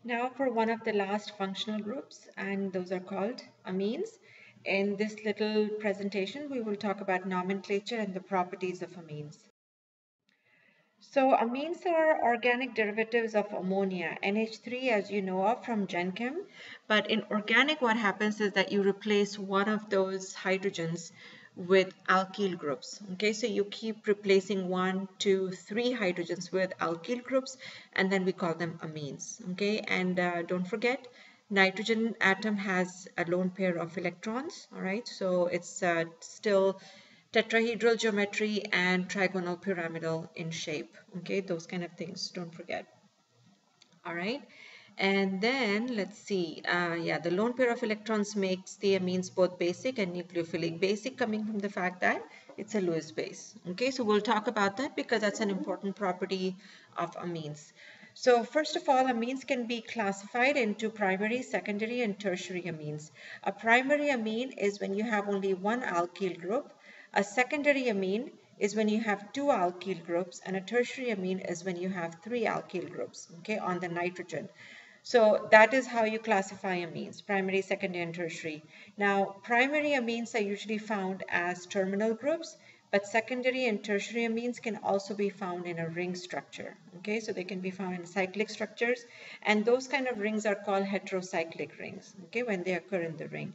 Now for one of the last functional groups, and those are called amines. In this little presentation, we will talk about nomenclature and the properties of amines. So amines are organic derivatives of ammonia, NH3, as you know of from GenChem. But in organic, what happens is that you replace one of those hydrogens with alkyl groups. Okay, so you keep replacing 1, 2, 3 hydrogens with alkyl groups, and then we call them amines. Okay, and don't forget, nitrogen atom has a lone pair of electrons. All right, so it's still tetrahedral geometry and trigonal pyramidal in shape. Okay, those kind of things, don't forget. All right, and then let's see, yeah, the lone pair of electrons makes the amines both basic and nucleophilic. Basic coming from the fact that it's a Lewis base. Okay, so we'll talk about that because that's an important property of amines. So first of all, amines can be classified into primary, secondary, and tertiary amines. A primary amine is when you have only one alkyl group. A secondary amine is when you have 2 alkyl groups, and a tertiary amine is when you have 3 alkyl groups, okay, on the nitrogen. So that is how you classify amines, primary, secondary, and tertiary. Now, primary amines are usually found as terminal groups, but secondary and tertiary amines can also be found in a ring structure. Okay, so they can be found in cyclic structures, and those kind of rings are called heterocyclic rings, okay, when they occur in the ring.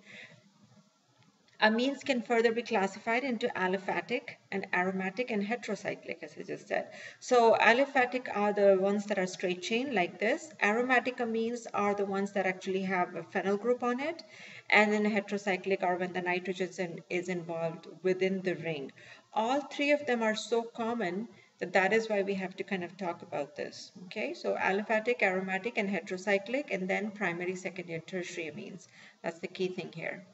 Amines can further be classified into aliphatic and aromatic and heterocyclic, as I just said. So aliphatic are the ones that are straight chain like this. Aromatic amines are the ones that actually have a phenyl group on it. And then heterocyclic are when the nitrogen is involved within the ring. All three of them are so common that is why we have to kind of talk about this. Okay, so aliphatic, aromatic, and heterocyclic, and then primary, secondary, and tertiary amines. That's the key thing here.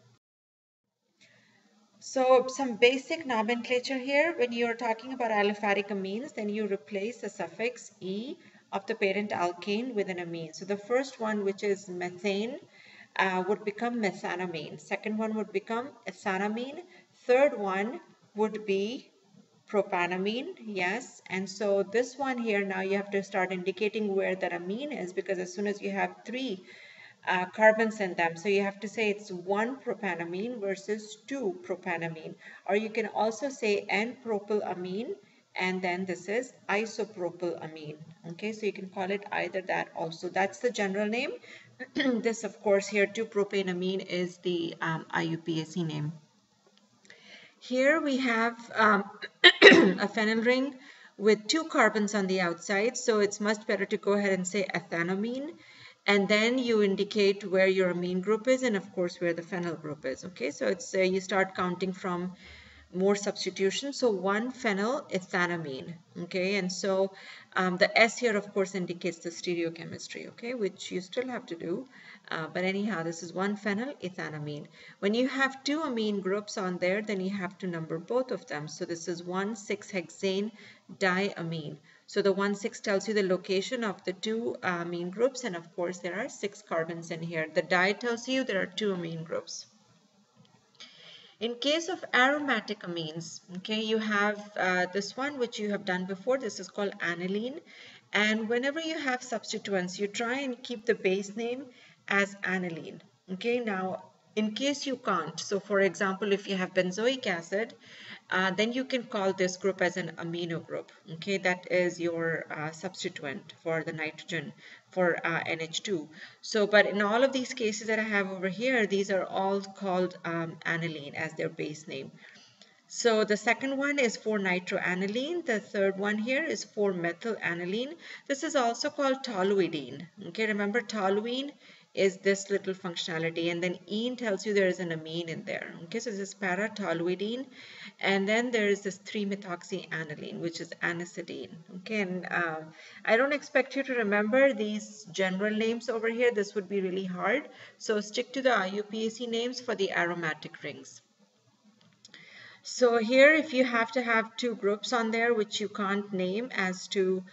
So some basic nomenclature here. When you're talking about aliphatic amines, then you replace the suffix E of the parent alkane with an amine. So the first one, which is methane, would become methanamine. Second one would become ethanamine. Third one would be propanamine, yes. And so this one here, now you have to start indicating where that amine is, because as soon as you have 3 carbons in them, so you have to say it's 1 propanamine versus 2 propanamine, or you can also say N-propylamine, and then this is isopropylamine. Okay, so you can call it either that also. That's the general name. This, of course, here 2-propanamine is the IUPAC name. Here we have a phenyl ring with 2 carbons on the outside, so it's much better to go ahead and say ethanamine, and then you indicate where your amine group is and of course where the phenyl group is. Okay, so it's you start counting from more substitution. So 1 phenyl ethanamine. Okay, and so the S here of course indicates the stereochemistry, okay, which you still have to do. But anyhow, this is 1 phenyl ethanamine. When you have 2 amine groups on there, then you have to number both of them. So this is 1,6-hexane diamine. So the 1,6 tells you the location of the 2 amine groups, and of course there are 6 carbons in here. The di tells you there are 2 amine groups. In case of aromatic amines, okay, you have this one which you have done before. This is called aniline. And whenever you have substituents, you try and keep the base name as aniline. Okay, now in case you can't, so for example, if you have benzoic acid, then you can call this group as an amino group. Okay, that is your substituent for the nitrogen for NH2. So, but in all of these cases that I have over here, these are all called aniline as their base name. So the second one is 4-nitroaniline. The third one here is 4-methyl-aniline. This is also called toluidine. Okay, remember toluene is this little functionality, and then ene tells you there is an amine in there. Okay, so this is para-toluidine, and then there is this 3-methoxyaniline, which is anisidine. Okay, and I don't expect you to remember these general names over here. This would be really hard. So stick to the IUPAC names for the aromatic rings. So here, if you have to have 2 groups on there, which you can't name as to,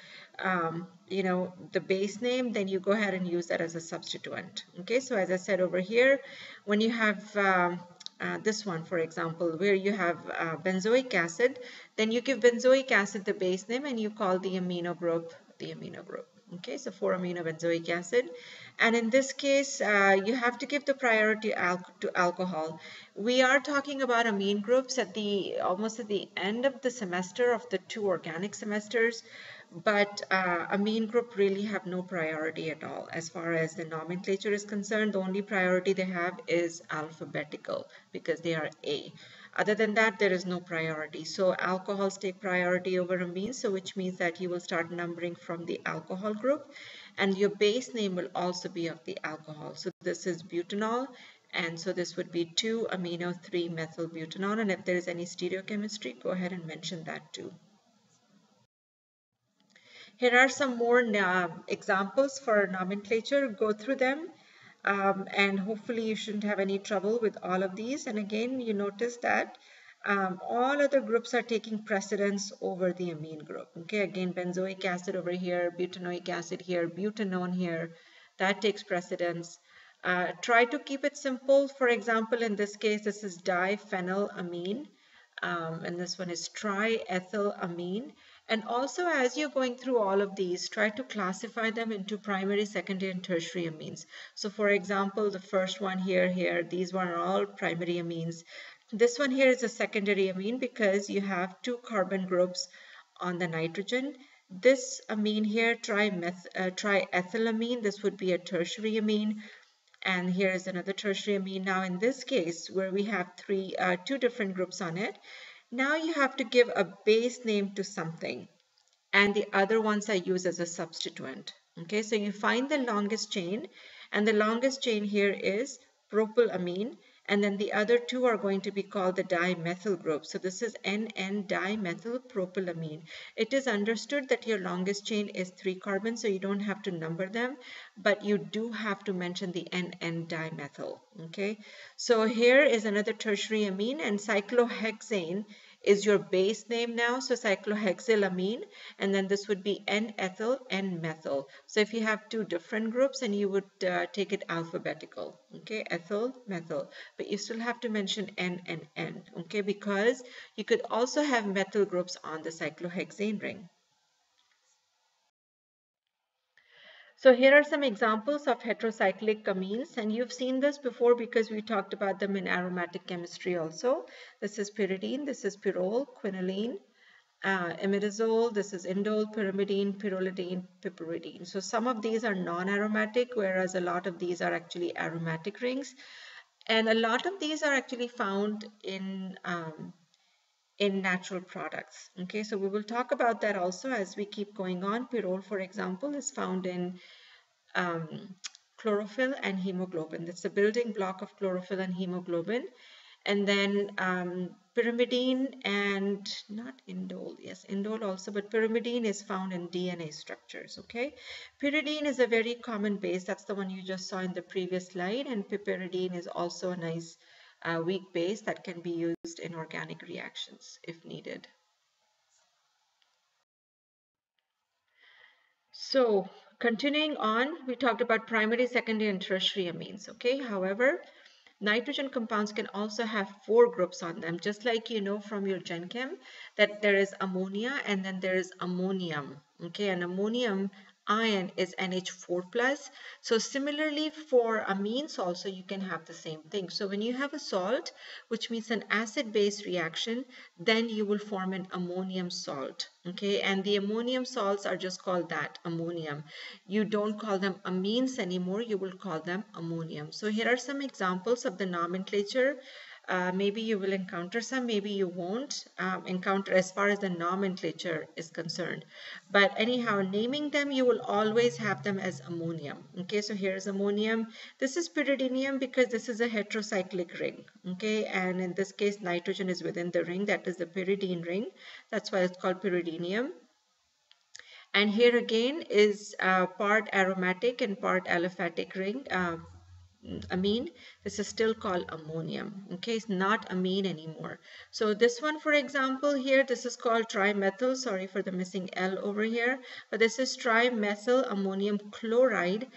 you know, the base name, then you go ahead and use that as a substituent. Okay, so as I said over here, when you have this one, for example, where you have benzoic acid, then you give benzoic acid the base name and you call the amino group the amino group. Okay, so 4-aminobenzoic acid. And in this case, you have to give the priority to alcohol. We are talking about amine groups at the almost at the end of the semester of the 2 organic semesters, but amine group really have no priority at all. As far as the nomenclature is concerned, the only priority they have is alphabetical because they are A. Other than that, there is no priority. So alcohols take priority over amines, so which means that you will start numbering from the alcohol group, and your base name will also be of the alcohol. So this is butanol, and so this would be 2-amino-3-methylbutanol, and if there is any stereochemistry, go ahead and mention that too. Here are some more examples for nomenclature. Go through them, and hopefully you shouldn't have any trouble with all of these. And again, you notice that all other groups are taking precedence over the amine group. Okay, again, benzoic acid over here, butanoic acid here, butanone here, that takes precedence. Try to keep it simple. For example, in this case, this is diphenylamine, and this one is triethylamine. And also, as you're going through all of these, try to classify them into primary, secondary, and tertiary amines. So for example, the first one here, these one are all primary amines. This one here is a secondary amine because you have 2 carbon groups on the nitrogen. This amine here, triethylamine, this would be a tertiary amine. And here is another tertiary amine. Now in this case, where we have 2 different groups on it, now you have to give a base name to something, and the other ones are used as a substituent. Okay, so you find the longest chain, and the longest chain here is propylamine, and then the other 2 are going to be called the dimethyl group. So this is N,N-dimethylpropylamine. It is understood that your longest chain is 3 carbons, so you don't have to number them, but you do have to mention the N,N-dimethyl. Okay, so here is another tertiary amine, and cyclohexane is your base name now, so cyclohexylamine, and then this would be N-ethyl, N-methyl. So if you have 2 different groups, and you would take it alphabetical, okay, ethyl, methyl, but you still have to mention N and N, okay, because you could also have methyl groups on the cyclohexane ring. So here are some examples of heterocyclic amines, and you've seen this before because we talked about them in aromatic chemistry also. This is pyridine, this is pyrrole, quinoline, imidazole, this is indole, pyrimidine, pyrrolidine, piperidine. So some of these are non-aromatic, whereas a lot of these are actually aromatic rings. And a lot of these are actually found in natural products. Okay, so we will talk about that also as we keep going on. Pyrrole, for example, is found in chlorophyll and hemoglobin. That's the building block of chlorophyll and hemoglobin. And then pyrimidine and not indole, yes, indole also, but pyrimidine is found in DNA structures, okay? Pyridine is a very common base. That's the one you just saw in the previous slide, and piperidine is also a nice weak base that can be used in organic reactions if needed. So continuing on, we talked about primary, secondary, and tertiary amines, okay? However, nitrogen compounds can also have 4 groups on them, just like you know from your Gen Chem that there is ammonia and then there is ammonium, okay? And ammonium ion is NH4+. So similarly for amines also you can have the same thing. So when you have a salt, which means an acid-base reaction, then you will form an ammonium salt, okay? And the ammonium salts are just called that, ammonium. You don't call them amines anymore, you will call them ammonium. So here are some examples of the nomenclature. Maybe you will encounter some, maybe you won't encounter as far as the nomenclature is concerned. But anyhow, naming them, you will always have them as ammonium. Okay, so here's ammonium. This is pyridinium because this is a heterocyclic ring. Okay, and in this case, nitrogen is within the ring. That is the pyridine ring. That's why it's called pyridinium. And here again is part aromatic and part aliphatic ring. Amine, this is still called ammonium. Okay, it's not amine anymore. So this one, for example, here, this is called trimethyl. Sorry for the missing L over here, but this is trimethyl ammonium chloride.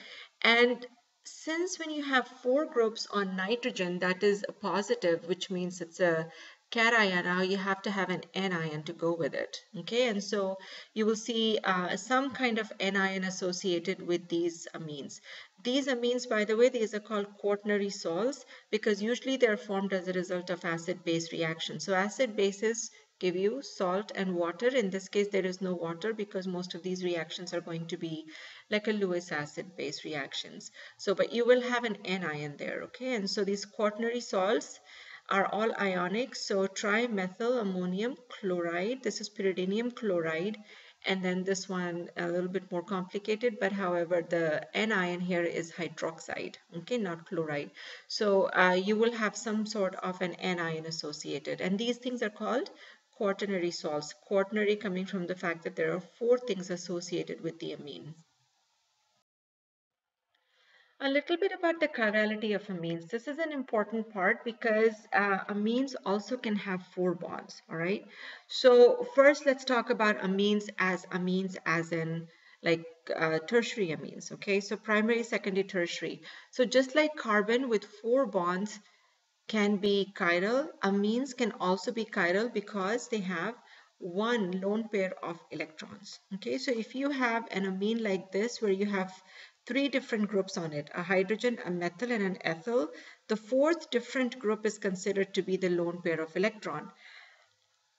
And since when you have 4 groups on nitrogen, that is a positive, which means it's a cation, now you have to have an anion to go with it. Okay, and so you will see some kind of anion associated with these amines. These amines, by the way, these are called quaternary salts because usually they're formed as a result of acid-base reaction. So acid bases give you salt and water. In this case, there is no water because most of these reactions are going to be like a Lewis acid base reactions. So, but you will have an anion there, okay? And so these quaternary salts are all ionic. So trimethyl ammonium chloride, this is pyridinium chloride, and then this one a little bit more complicated, but however the anion here is hydroxide, okay, not chloride. So you will have some sort of an anion associated, and these things are called quaternary salts. Quaternary coming from the fact that there are 4 things associated with the amine. A little bit about the chirality of amines. This is an important part because amines also can have 4 bonds, all right? So first let's talk about amines as in like tertiary amines, okay? So primary, secondary, tertiary. So just like carbon with 4 bonds can be chiral. Amines can also be chiral because they have one lone pair of electrons. Okay, so if you have an amine like this where you have 3 different groups on it, a hydrogen, a methyl, and an ethyl, the 4th different group is considered to be the lone pair of electron.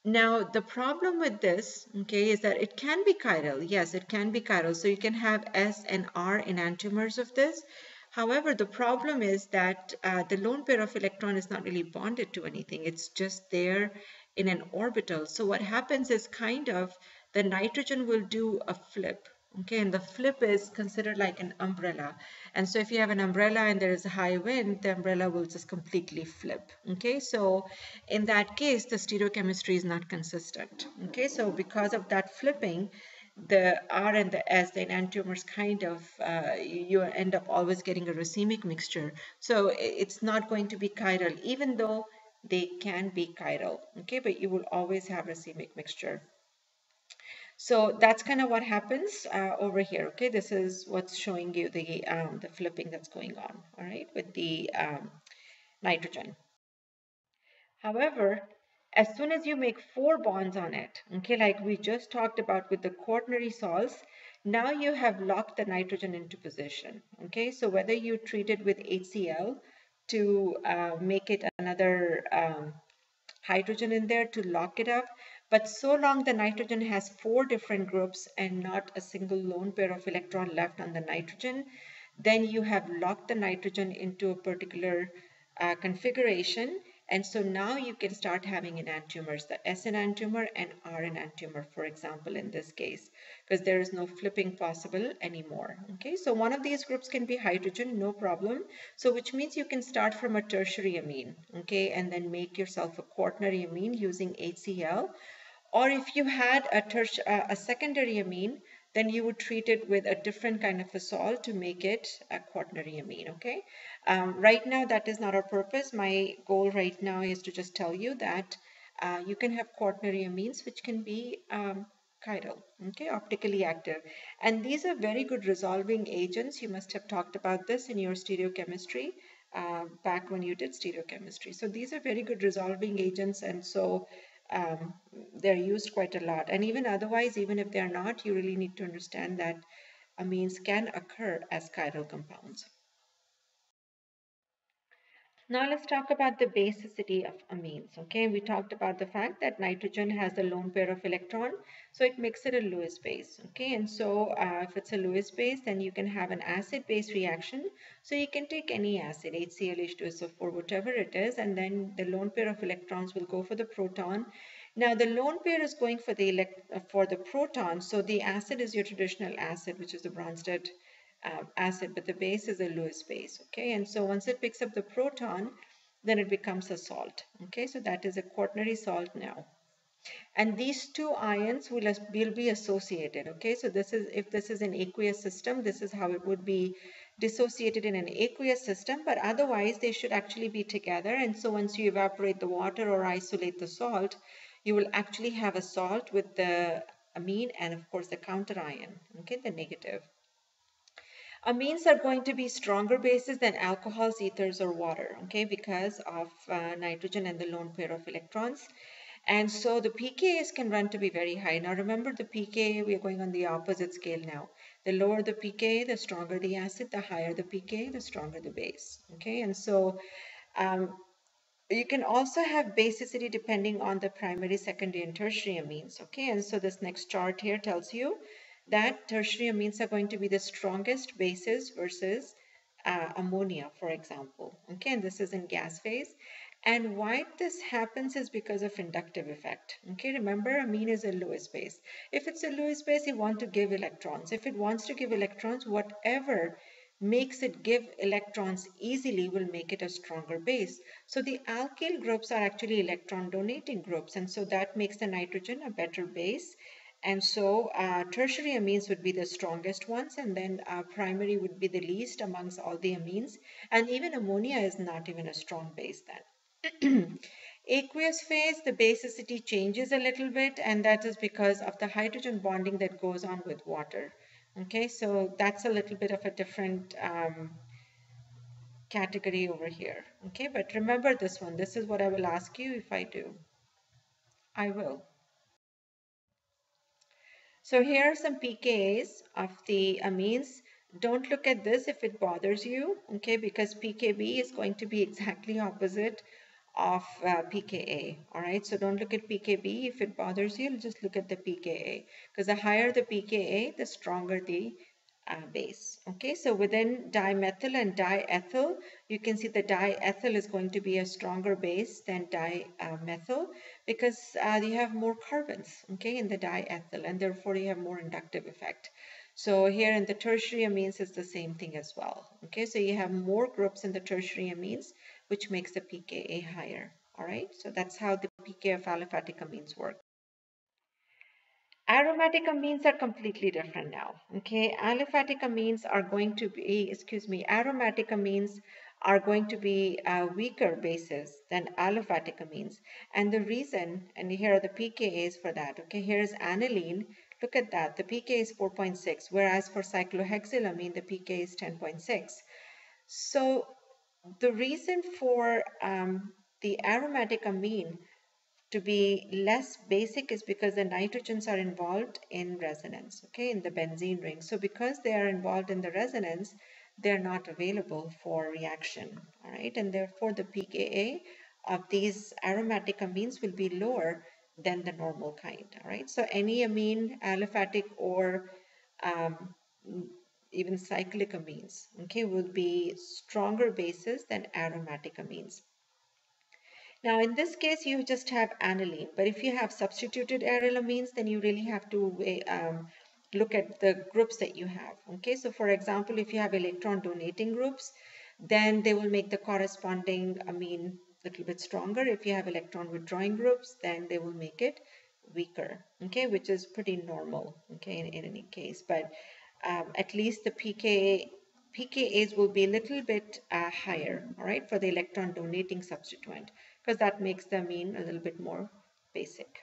Now, the problem with this, okay, is that it can be chiral. Yes, it can be chiral. So you can have S and R enantiomers of this. However, the problem is that the lone pair of electron is not really bonded to anything. It's just there in an orbital. So what happens is kind of the nitrogen will do a flip. Okay, and the flip is considered like an umbrella. And so if you have an umbrella and there is a high wind, the umbrella will just completely flip. Okay, so in that case, the stereochemistry is not consistent. Okay, so because of that flipping, the R and the S, the enantiomers kind of, you end up always getting a racemic mixture. So it's not going to be chiral, even though they can be chiral. Okay, but you will always have racemic mixture. So that's kind of what happens over here. Okay, this is what's showing you the flipping that's going on. All right, with the nitrogen. However, as soon as you make 4 bonds on it, okay, like we just talked about with the quaternary salts, now you have locked the nitrogen into position. Okay, so whether you treat it with HCl to make it another hydrogen in there to lock it up, but so long the nitrogen has 4 different groups and not a single lone pair of electron left on the nitrogen, then you have locked the nitrogen into a particular configuration, and so now you can start having enantiomers, the S enantiomer and R enantiomer, for example, in this case, because there is no flipping possible anymore. Okay, so one of these groups can be hydrogen, no problem. So which means you can start from a tertiary amine, okay, and then make yourself a quaternary amine using HCl. Or if you had a secondary amine, then you would treat it with a different kind of a salt to make it a quaternary amine, okay? Right now, that is not our purpose. My goal right now is to just tell you that you can have quaternary amines, which can be chiral, okay, optically active. And these are very good resolving agents. You must have talked about this in your stereochemistry back when you did stereochemistry. So these are very good resolving agents, and so um, they're used quite a lot. And even otherwise, even if they're not, you really need to understand that amines can occur as chiral compounds. Now let's talk about the basicity of amines. Okay, we talked about the fact that nitrogen has a lone pair of electron, so it makes it a Lewis base. Okay, and so if it's a Lewis base, then you can have an acid-base reaction. So you can take any acid, HCl, H2SO4, whatever it is, and then the lone pair of electrons will go for the proton. Now the lone pair is going for the proton, so the acid is your traditional acid, which is the Bronsted acid, but the base is a Lewis base, okay? And so once it picks up the proton, then it becomes a salt, okay? So that is a quaternary salt now. And these 2 ions will be associated, okay? So this is, if this is an aqueous system, this is how it would be dissociated in an aqueous system, but otherwise they should actually be together. And so once you evaporate the water or isolate the salt, you will actually have a salt with the amine and of course the counter ion, okay, the negative. Amines are going to be stronger bases than alcohols, ethers, or water, okay, because of nitrogen and the lone pair of electrons. And so the pKa's can run to be very high. Now remember the pKa, we are going on the opposite scale now. The lower the pKa, the stronger the acid, the higher the pKa, the stronger the base, okay? And so um, you can also have basicity depending on the primary, secondary, and tertiary amines, okay? And so this next chart here tells you that tertiary amines are going to be the strongest bases versus ammonia, for example, okay? And this is in gas phase. And why this happens is because of inductive effect, okay? Remember, amine is a Lewis base. If it's a Lewis base, you want to give electrons. If it wants to give electrons, whatever makes it give electrons easily will make it a stronger base. So the alkyl groups are actually electron donating groups, and so that makes the nitrogen a better base. And so tertiary amines would be the strongest ones, and then primary would be the least amongst all the amines. And even ammonia is not even a strong base then. Aqueous phase, the basicity changes a little bit, and that is because of the hydrogen bonding that goes on with water. Okay, so that's a little bit of a different category over here. Okay, but remember this one. This is what I will ask you if I do. I will. So here are some pKa's of the amines. Don't look at this if it bothers you, okay, because pKb is going to be exactly opposite of pKa, all right? So don't look at pKb if it bothers you, just look at the pKa, because the higher the pKa, the stronger the base. Okay, so within dimethyl and diethyl, you can see the diethyl is going to be a stronger base than dimethyl because you have more carbons, okay, in the diethyl, and therefore you have more inductive effect. So here in the tertiary amines is the same thing as well. Okay, so you have more groups in the tertiary amines, which makes the pKa higher. All right, so that's how the pK of aliphatic amines work. Aromatic amines are completely different now. Okay, aliphatic amines are going to be, aromatic amines are going to be weaker bases than aliphatic amines. And the reason, and here are the pKa's for that. Okay, here's aniline. Look at that. The pK is 4.6, whereas for cyclohexylamine, the pK is 10.6. So the reason for the aromatic amine to be less basic is because the nitrogens are involved in resonance, okay, in the benzene ring. So because they are involved in the resonance, they're not available for reaction, all right, and therefore the pKa of these aromatic amines will be lower than the normal kind, all right. So any amine, aliphatic or um, even cyclic amines, okay, will be stronger bases than aromatic amines. Now, in this case, you just have aniline, but if you have substituted arylamines, then you really have to look at the groups that you have. Okay, so for example, if you have electron donating groups, then they will make the corresponding amine a little bit stronger. If you have electron withdrawing groups, then they will make it weaker, okay, which is pretty normal, okay, in any case. But at least the pKa's will be a little bit higher, all right, for the electron donating substituent, because that makes the amine a little bit more basic.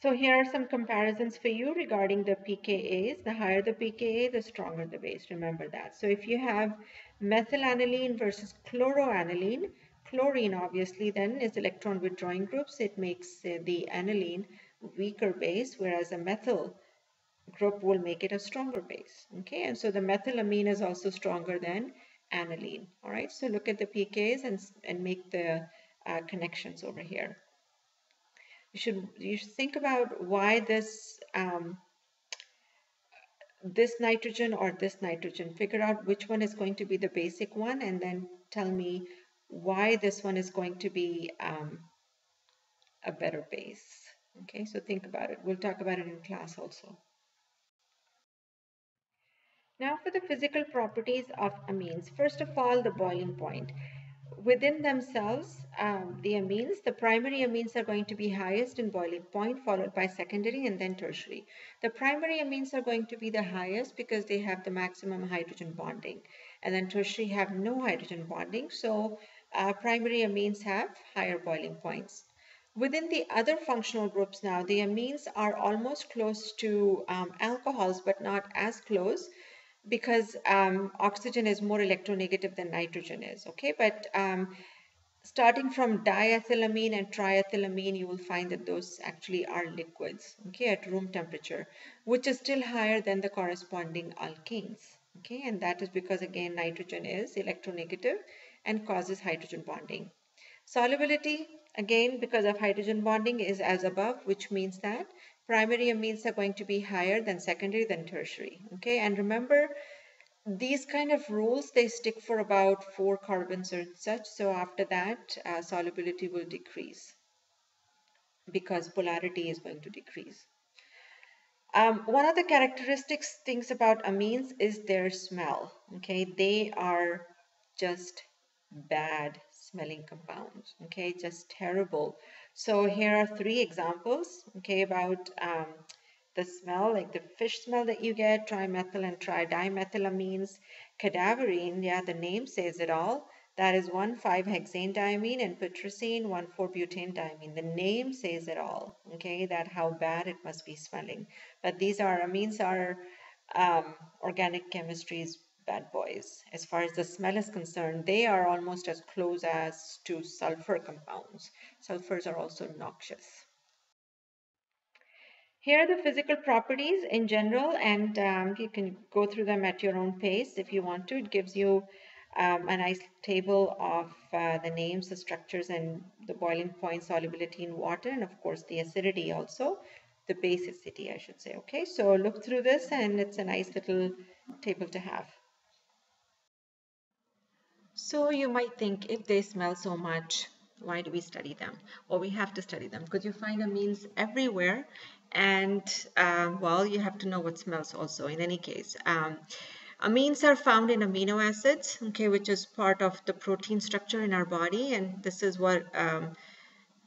So here are some comparisons for you regarding the pKa's. The higher the pKa, the stronger the base. Remember that. So if you have methylaniline versus chloroaniline, chlorine obviously then is electron withdrawing groups. It makes the aniline weaker base, whereas a methyl group will make it a stronger base. Okay, and so the methylamine is also stronger than aniline. All right, so look at the pKa's and make the connections over here. You should think about why this nitrogen or this nitrogen. Figure out which one is going to be the basic one, and then tell me why this one is going to be a better base. Okay, so think about it. We'll talk about it in class also. Now for the physical properties of amines. First of all, the boiling point. Within themselves, the amines, the primary amines are going to be highest in boiling point, followed by secondary and then tertiary. The primary amines are going to be the highest because they have the maximum hydrogen bonding, and then tertiary have no hydrogen bonding. So primary amines have higher boiling points. Within the other functional groups now, the amines are almost close to alcohols, but not as close because oxygen is more electronegative than nitrogen is, okay? But starting from diethylamine and triethylamine, you will find that those actually are liquids, okay, at room temperature, which is still higher than the corresponding alkanes, okay? And that is because, again, nitrogen is electronegative and causes hydrogen bonding. Solubility, again, because of hydrogen bonding, is as above, which means that primary amines are going to be higher than secondary than tertiary, okay? And remember, these kind of rules, they stick for about 4 carbons or such. So after that, solubility will decrease because polarity is going to decrease. One of the characteristics things about amines is their smell. Okay, they are just bad smelling compounds. Okay, just terrible. So here are 3 examples. Okay, about the smell, like the fish smell that you get, trimethyl and tridimethylamines, cadaverine. Yeah, the name says it all. That is 1,5-hexane diamine, and putrescine 1,4-butane diamine. The name says it all, okay, that how bad it must be smelling. But these are, amines are organic chemistry's bad boys. As far as the smell is concerned, they are almost as close as to sulfur compounds. Sulfurs are also noxious. Here are the physical properties in general, and you can go through them at your own pace if you want to. It gives you a nice table of the names, the structures, and the boiling point, solubility in water, and of course the acidity also, the basicity, I should say. Okay, so look through this, and it's a nice little table to have. So you might think, if they smell so much, why do we study them? Well, we have to study them because you find amines everywhere, and well, you have to know what smells also. In any case, amines are found in amino acids, okay, which is part of the protein structure in our body, and this is what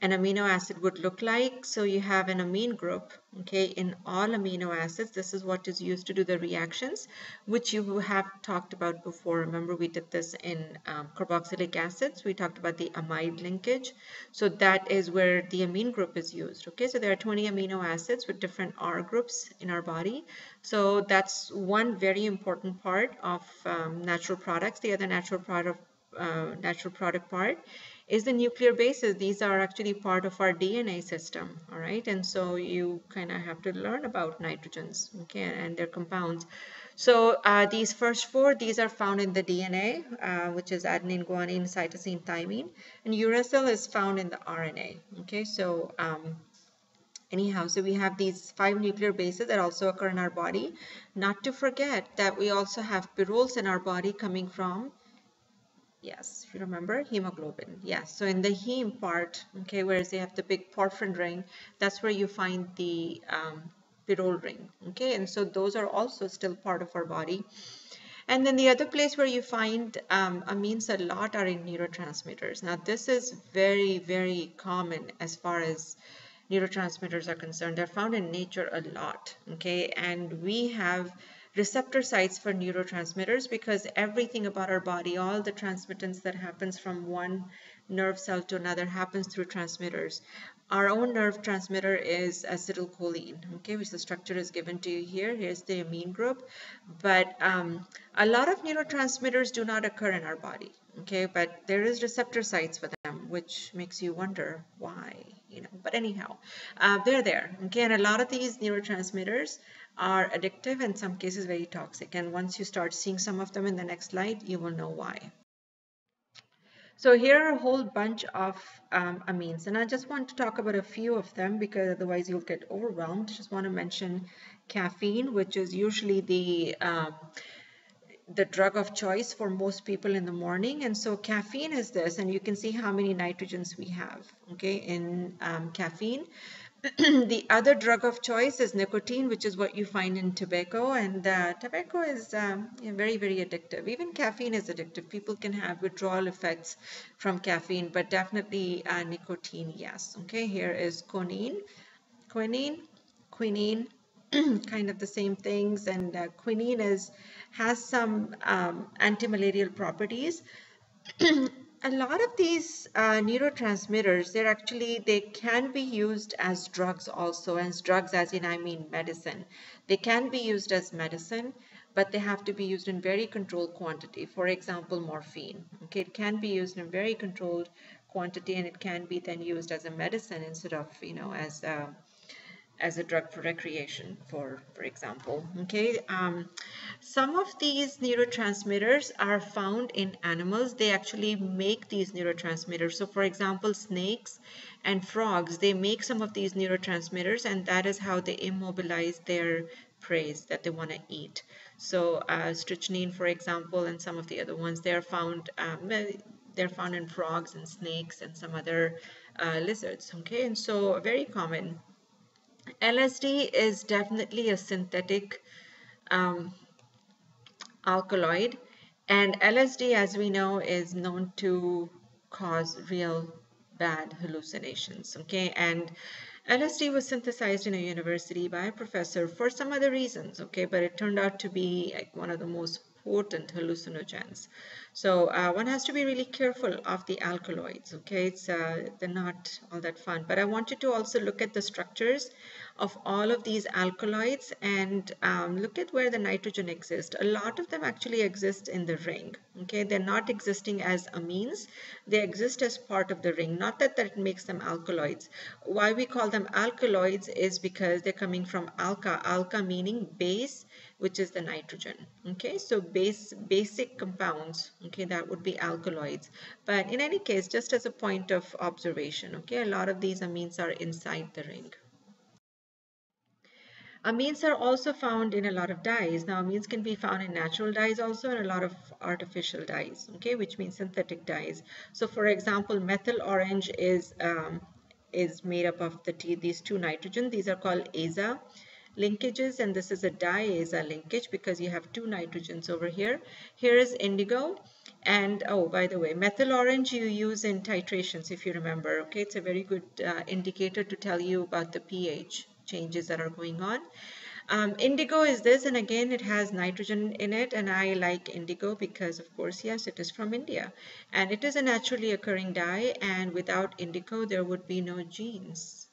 an amino acid would look like. So you have an amine group, okay, in all amino acids. This is what is used to do the reactions, which you have talked about before. Remember, we did this in carboxylic acids. We talked about the amide linkage. So that is where the amine group is used, okay? So there are 20 amino acids with different R groups in our body. So that's one very important part of natural products. The other natural product part is the nuclear bases. These are actually part of our DNA system, all right? And so you kind of have to learn about nitrogens, okay, and their compounds. So these first 4, these are found in the DNA, which is adenine, guanine, cytosine, thymine, and uracil is found in the RNA, okay? So anyhow, so we have these 5 nuclear bases that also occur in our body. Not to forget that we also have pyrroles in our body coming from, yes, if you remember, hemoglobin. Yes, so in the heme part, okay, whereas they have the big porphyrin ring, that's where you find the pyrrole ring, okay, and so those are also still part of our body. And then the other place where you find amines a lot are in neurotransmitters. Now, this is very, very common as far as neurotransmitters are concerned. They're found in nature a lot, okay, and we have receptor sites for neurotransmitters because everything about our body, all the transmittance that happens from one nerve cell to another happens through transmitters. Our own nerve transmitter is acetylcholine, okay, which the structure is given to you here. Here's the amine group. But a lot of neurotransmitters do not occur in our body, okay, but there is receptor sites for them, which makes you wonder why, you know. But anyhow, they're there, okay, and a lot of these neurotransmitters are addictive, in some cases very toxic, and once you start seeing some of them in the next slide, you will know why. So here are a whole bunch of amines, and I just want to talk about a few of them because otherwise you'll get overwhelmed. Just want to mention caffeine, which is usually the drug of choice for most people in the morning. And so caffeine is this, and you can see how many nitrogens we have, okay, in caffeine. The other drug of choice is nicotine, which is what you find in tobacco, and tobacco is very, very addictive. Even caffeine is addictive. People can have withdrawal effects from caffeine, but definitely nicotine, yes. Okay, here is quinine, quinine, kind of the same things, and quinine has some antimalarial properties. A lot of these neurotransmitters, they can be used as drugs also, as drugs as in I mean medicine. They can be used as medicine, but they have to be used in very controlled quantity. For example, morphine. Okay, it can be used in very controlled quantity, and it can be then used as a medicine instead of, as a drug for recreation, for example. Okay, some of these neurotransmitters are found in animals. They actually make these neurotransmitters. So for example, snakes and frogs, they make some of these neurotransmitters, and that is how they immobilize their prey that they want to eat. So strychnine, for example, and some of the other ones, they're found in frogs and snakes and some other lizards. Okay, and so very common. LSD is definitely a synthetic um, alkaloid, and LSD, as we know, is known to cause real bad hallucinations. Okay, and LSD was synthesized in a university by a professor for some other reasons. Okay, but it turned out to be like one of the most potent hallucinogens. So one has to be really careful of the alkaloids. Okay, they're not all that fun. But I want you to also look at the structures of all of these alkaloids and look at where the nitrogen exists. A lot of them actually exist in the ring. Okay, they're not existing as amines. They exist as part of the ring. Not that makes them alkaloids. Why we call them alkaloids is because they're coming from alka meaning base, which is the nitrogen. Okay, so basic compounds, okay, that would be alkaloids. But in any case, just as a point of observation, okay, a lot of these amines are inside the ring. Amines are also found in a lot of dyes. Now, amines can be found in natural dyes also and a lot of artificial dyes, okay, which means synthetic dyes. So, for example, methyl orange is made up of these two nitrogen. These are called aza linkages, and this is a diaza linkage because you have two nitrogens over here. Here is indigo, and oh, by the way, methyl orange you use in titrations if you remember. Okay, it's a very good indicator to tell you about the pH changes that are going on. Indigo is this, and again it has nitrogen in it, and I like indigo because of course, yes, it is from India and it is a naturally occurring dye, and without indigo there would be no jeans.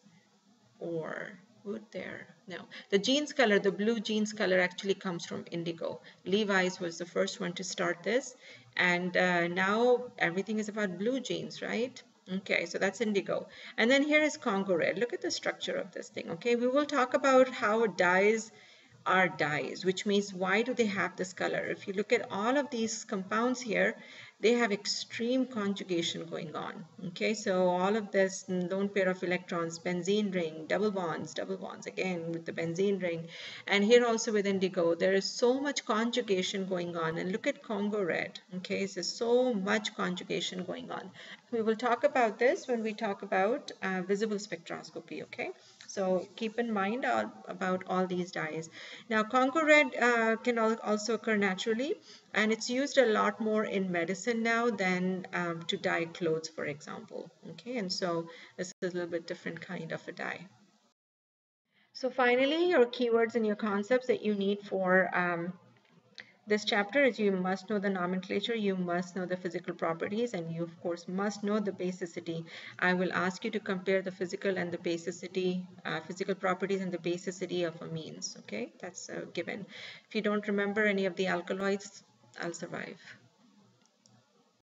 Or would there? No. The jeans color, the blue jeans color actually comes from indigo. Levi's was the first one to start this, and now everything is about blue jeans, right? Okay, so that's indigo. And then here is Congo red. Look at the structure of this thing, okay? We will talk about how dyes are dyes, which means why do they have this color? If you look at all of these compounds here, they have extreme conjugation going on. Okay, so all of this lone pair of electrons, benzene ring, double bonds again with the benzene ring, and here also with indigo, there is so much conjugation going on. And look at Congo red. Okay, so so much conjugation going on. We will talk about this when we talk about visible spectroscopy. Okay. So keep in mind about all these dyes. Now, Congo red can also occur naturally, and it's used a lot more in medicine now than to dye clothes, for example. Okay, and so this is a little bit different kind of a dye. So finally, your keywords and your concepts that you need for this chapter is you must know the nomenclature, you must know the physical properties, and you of course must know the basicity. I will ask you to compare the physical and the basicity, physical properties and the basicity of amines. Okay, that's a given. If you don't remember any of the alkaloids, I'll survive.